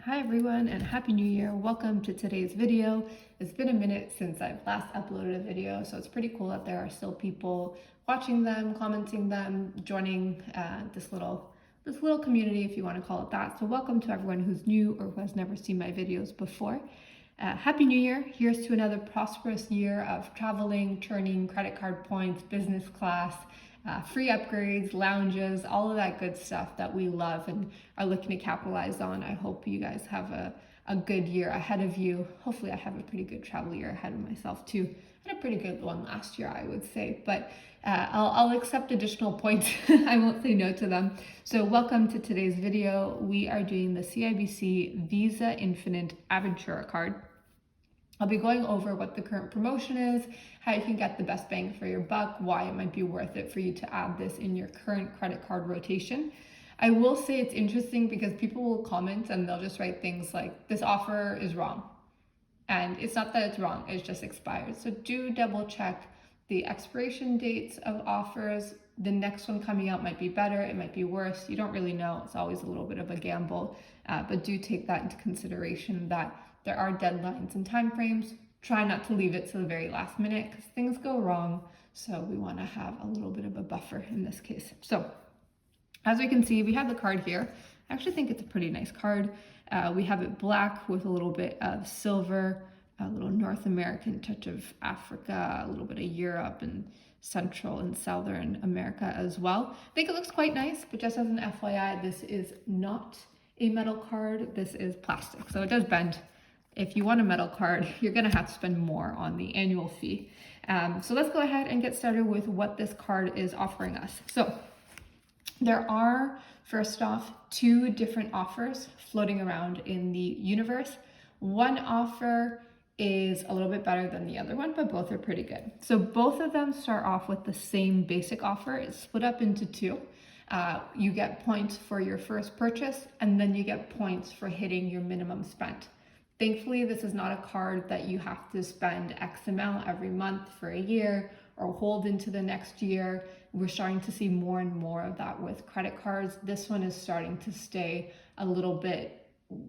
Hi everyone and Happy New Year. Welcome to today's video. It's been a minute since I've last uploaded a video, so it's pretty cool that there are still people watching them, commenting them, joining this little community, if you want to call it that. So welcome to everyone who's new or who has never seen my videos before. Happy New Year. Here's to another prosperous year of traveling, turning credit card points, business class, free upgrades, lounges, all of that good stuff that we love and are looking to capitalize on. I hope you guys have a good year ahead of you. Hopefully I have a pretty good travel year ahead of myself too. I had a pretty good one last year, I would say, but I'll accept additional points. I won't say no to them. So welcome to today's video. We are doing the Cibc Visa Infinite Aventura card. I'll be going over what the current promotion is, how you can get the best bang for your buck, why it might be worth it for you to add this in your current credit card rotation. I will say it's interesting because people will comment and they'll just write things like, this offer is wrong. And it's not that it's wrong, it's just expired. So do double check the expiration dates of offers. The next one coming out might be better, it might be worse. You don't really know, it's always a little bit of a gamble, but do take that into consideration that there are deadlines and timeframes. Try not to leave it to the very last minute because things go wrong. So we want to have a little bit of a buffer in this case. So as we can see, we have the card here. I actually think it's a pretty nice card. We have it black with a little bit of silver, a little North American touch of Africa, a little bit of Europe and Central and Southern America as well. I think it looks quite nice, but just as an FYI, this is not a metal card. This is plastic, so it does bend. If you want a metal card, you're gonna have to spend more on the annual fee. So let's go ahead and get started with what this card is offering us. So there are, first off, two different offers floating around in the universe. One offer is a little bit better than the other one, but both are pretty good. So both of them start off with the same basic offer. It's split up into two. You get points for your first purchase, and then you get points for hitting your minimum spend. Thankfully, this is not a card that you have to spend X amount every month for a year or hold into the next year. We're starting to see more and more of that with credit cards. This one is starting to stay a little bit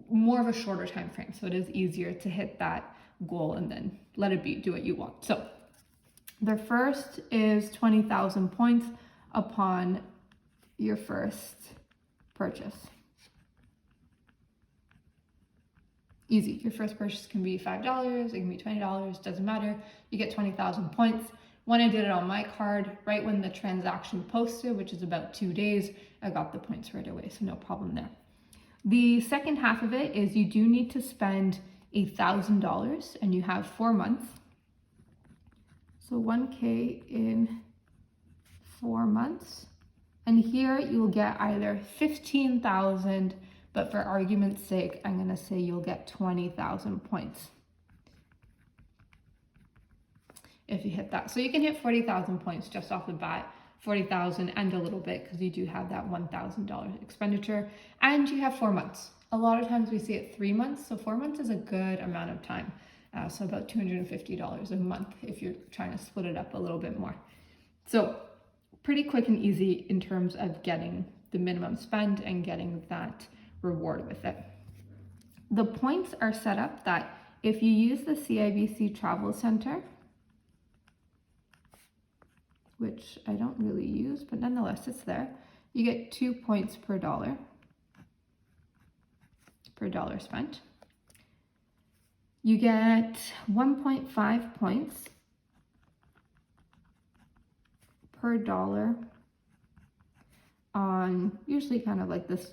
more of a shorter time frame. So it is easier to hit that goal and then let it be, do what you want. So the first is 20,000 points upon your first purchase. Easy. Your first purchase can be $5, it can be $20, doesn't matter. You get 20,000 points. When I did it on my card, right when the transaction posted, which is about 2 days, I got the points right away, so no problem there. The second half of it is you do need to spend $1,000 and you have 4 months. So 1K in 4 months. And here you'll get either 15,000, but for argument's sake, I'm gonna say you'll get 20,000 points if you hit that. So you can hit 40,000 points just off the bat, 40,000 and a little bit because you do have that $1,000 expenditure and you have 4 months. A lot of times we see it 3 months, so 4 months is a good amount of time. So about $250 a month if you're trying to split it up a little bit more. So pretty quick and easy in terms of getting the minimum spend and getting that reward with it. The points are set up that if you use the CIBC Travel Center, which I don't really use, but nonetheless it's there, you get 2 points per dollar spent. You get 1.5 points per dollar on usually kind of like this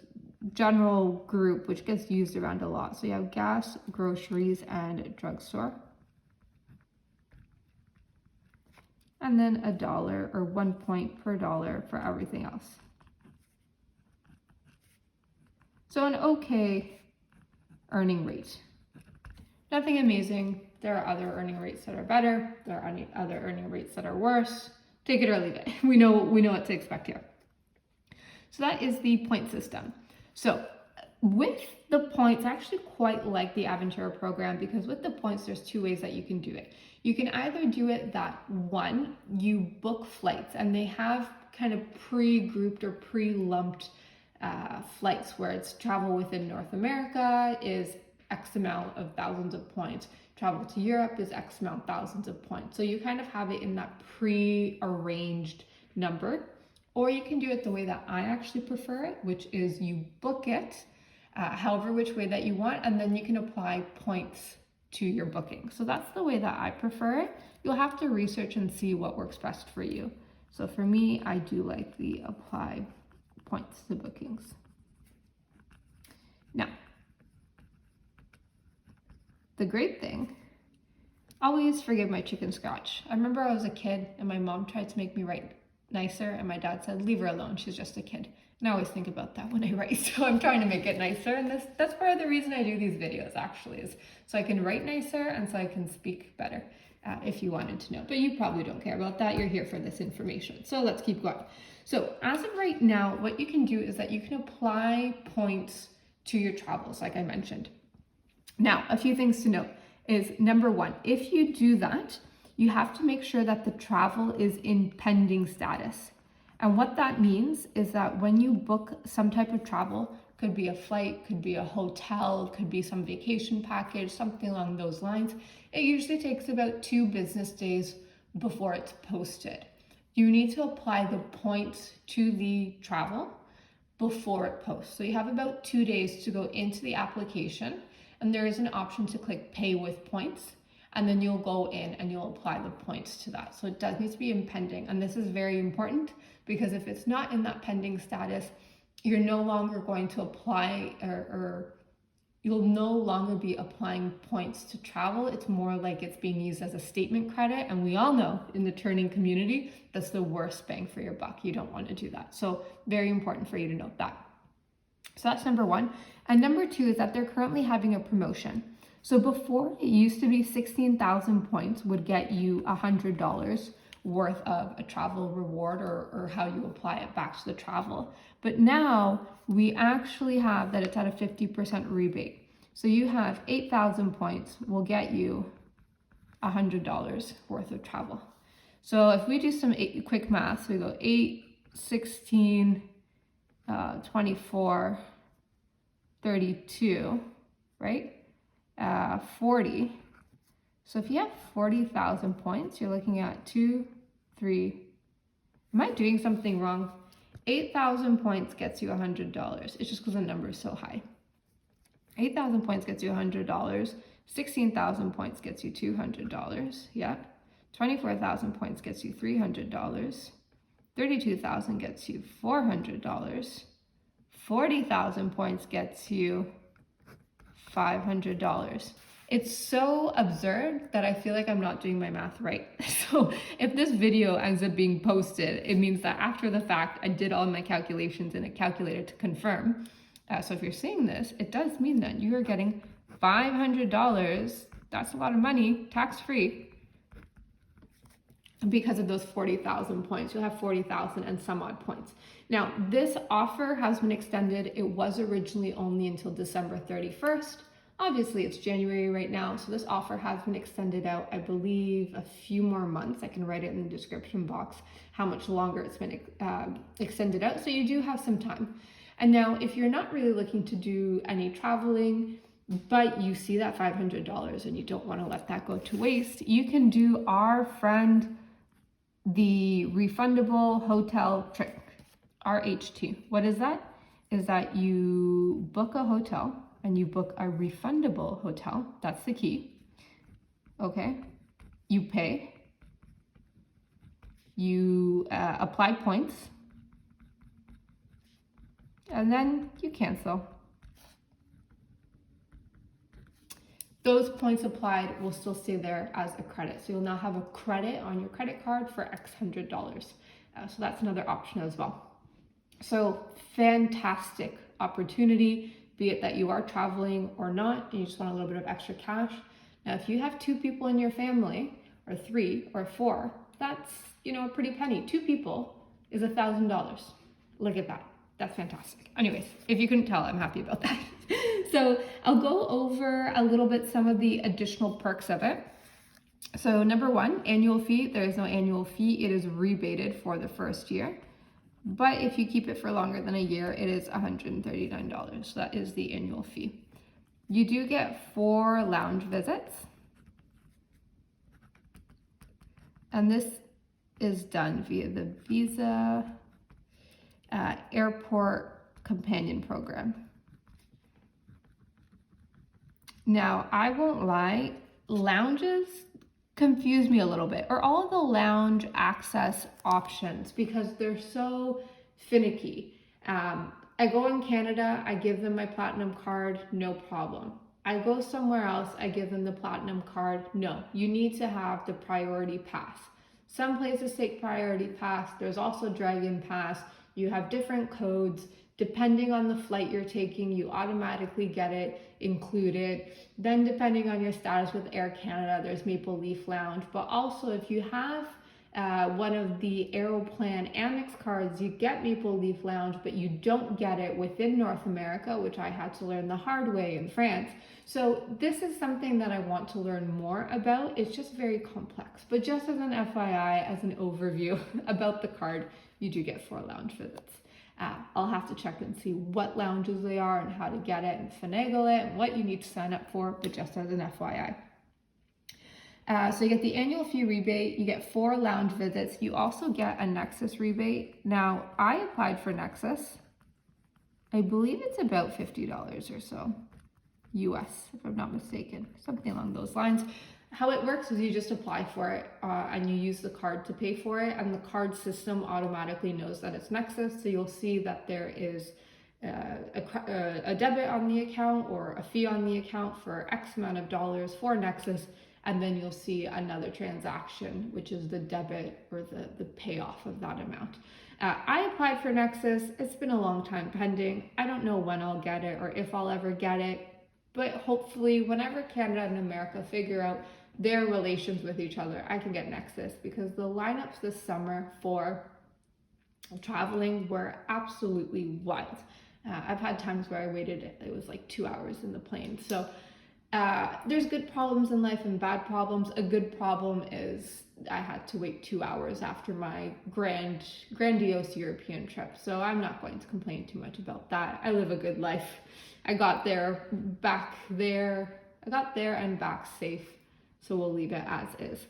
general group, which gets used around a lot. So you have gas, groceries, and drugstore. And then $1 or 1 point per dollar for everything else. So an okay earning rate. Nothing amazing. There are other earning rates that are better. There are other earning rates that are worse. Take it or leave it. We know what to expect here. So that is the point system. So with the points, I actually quite like the Aventura program because with the points, there's two ways that you can do it. You can either do it that one, you book flights and they have kind of pre-grouped or pre-lumped flights where it's travel within North America is X amount of thousands of points. Travel to Europe is X amount thousands of points. So you kind of have it in that pre-arranged number, or you can do it the way that I actually prefer it, which is you book it however which way that you want, and then you can apply points to your booking. So that's the way that I prefer it. You'll have to research and see what works best for you. So for me, I do like the apply points to bookings. Now, the great thing, always forgive my chicken scratch. I remember I was a kid and my mom tried to make me write nicer and my dad said, leave her alone, she's just a kid. And I always think about that when I write, so I'm trying to make it nicer. And that's part of the reason I do these videos actually, is so I can write nicer and so I can speak better, if you wanted to know. But you probably don't care about that, you're here for this information. So let's keep going. So as of right now, what you can do is that you can apply points to your travels, like I mentioned. Now, a few things to note is, number one, if you do that, you have to make sure that the travel is in pending status. And what that means is that when you book some type of travel, could be a flight, could be a hotel, could be some vacation package, something along those lines, it usually takes about 2 business days before it's posted. You need to apply the points to the travel before it posts. So you have about 2 days to go into the application, and there is an option to click pay with points, and then you'll go in and you'll apply the points to that. So it does need to be in pending, and this is very important because if it's not in that pending status, you're no longer going to apply or you'll no longer be applying points to travel. It's more like it's being used as a statement credit, and we all know in the turning community, that's the worst bang for your buck. You don't want to do that. So very important for you to note that. So that's number one. And number two is that they're currently having a promotion. So before, it used to be 16,000 points would get you $100 worth of a travel reward, or how you apply it back to the travel. But now we actually have that it's at a 50% rebate. So you have 8,000 points will get you $100 worth of travel. So if we do some quick math, so we go 8, 16, 24, 32, right? 40. So if you have 40,000 points, you're looking at 2, 3. Am I doing something wrong? 8,000 points gets you $100. It's just because the number is so high. 8,000 points gets you $100. 16,000 points gets you $200. Yeah. 24,000 points gets you $300. 32,000 gets you $400. 40,000 points gets you $500. It's so absurd that I feel like I'm not doing my math right. So if this video ends up being posted, it means that after the fact, I did all my calculations in a calculator to confirm. So if you're seeing this, it does mean that you are getting $500. That's a lot of money, tax-free, because of those 40,000 points. You'll have 40,000 and some odd points. Now, this offer has been extended. It was originally only until December 31st. Obviously, it's January right now, so this offer has been extended out, I believe, a few more months. I can write it in the description box how much longer it's been extended out, so you do have some time. And now, if you're not really looking to do any traveling, but you see that $500 and you don't want to let that go to waste, you can do our friend, the refundable hotel trick, RHT. What is that? Is that you book a hotel and you book a refundable hotel. That's the key. Okay. You pay. You apply points. And then you cancel. Those points applied will still stay there as a credit. So you'll now have a credit on your credit card for X $100. So that's another option as well. So fantastic opportunity, be it that you are traveling or not, and you just want a little bit of extra cash. Now, if you have 2 people in your family, or 3 or 4, that's, a pretty penny. 2 people is $1,000. Look at that. That's fantastic. Anyways, if you couldn't tell, I'm happy about that. So I'll go over a little bit some of the additional perks of it. So number 1, annual fee. There is no annual fee. It is rebated for the first year. But if you keep it for longer than a year, it is $139. So that is the annual fee. You do get 4 lounge visits. And this is done via the Visa Airport Companion Program. Now, I won't lie, lounges confuse me a little bit, or all of the lounge access options, because they're so finicky. I go in Canada, I give them my platinum card, no problem. I go somewhere else, I give them the platinum card, no. You need to have the priority pass. Some places take priority pass, there's also DragonPass. You have different codes. Depending on the flight you're taking, you automatically get it included. Then depending on your status with Air Canada, there's Maple Leaf Lounge. But also if you have one of the Aeroplan Amex cards, you get Maple Leaf Lounge, but you don't get it within North America, which I had to learn the hard way in France. So this is something that I want to learn more about. It's just very complex. But just as an FYI, as an overview about the card, you do get 4 lounge visits. I'll have to check and see what lounges they are and how to get it and finagle it and what you need to sign up for, but just as an FYI. So you get the annual fee rebate, you get 4 lounge visits, you also get a Nexus rebate. Now, I applied for Nexus. I believe it's about $50 or so, US, if I'm not mistaken, something along those lines. How it works is you just apply for it and you use the card to pay for it, and the card system automatically knows that it's Nexus, so you'll see that there is a debit on the account or a fee on the account for X amount of dollars for Nexus, and then you'll see another transaction, which is the debit or the payoff of that amount. I applied for Nexus. It's been a long time pending. I don't know when I'll get it or if I'll ever get it, but hopefully whenever Canada and America figure out their relations with each other, I can get Nexus, because the lineups this summer for traveling were absolutely wild. I've had times where I waited, it was like 2 hours in the plane. So there's good problems in life and bad problems. A good problem is I had to wait 2 hours after my grandiose European trip. So I'm not going to complain too much about that. I live a good life. I got there and back safe. So we'll leave it as is.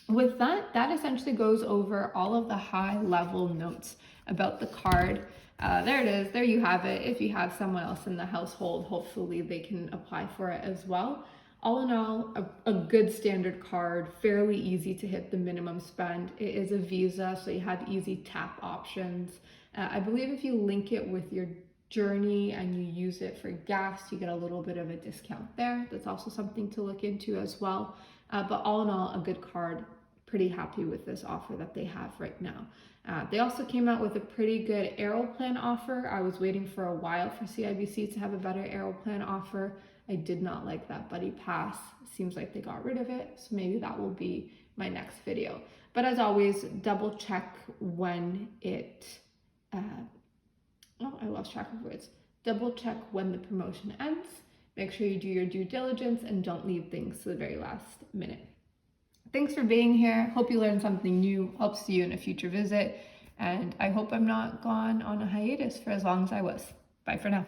With that, that essentially goes over all of the high level notes about the card. There it is, there you have it. If you have someone else in the household, hopefully they can apply for it as well. All in all, a good standard card, fairly easy to hit the minimum spend. It is a Visa, so you have easy tap options. I believe if you link it with your Journey and you use it for gas, you get a little bit of a discount there. That's also something to look into as well. But all in all, a good card. Pretty happy with this offer that they have right now. They also came out with a pretty good Aeroplan offer. I was waiting for a while for CIBC to have a better Aeroplan offer. I did not like that Buddy Pass. Seems like they got rid of it, so maybe that will be my next video. But as always, double check when it I lost track of words. Double check when the promotion ends. Make sure you do your due diligence and don't leave things to the very last minute. Thanks for being here. Hope you learned something new. Hope to see you in a future visit. And I hope I'm not gone on a hiatus for as long as I was. Bye for now.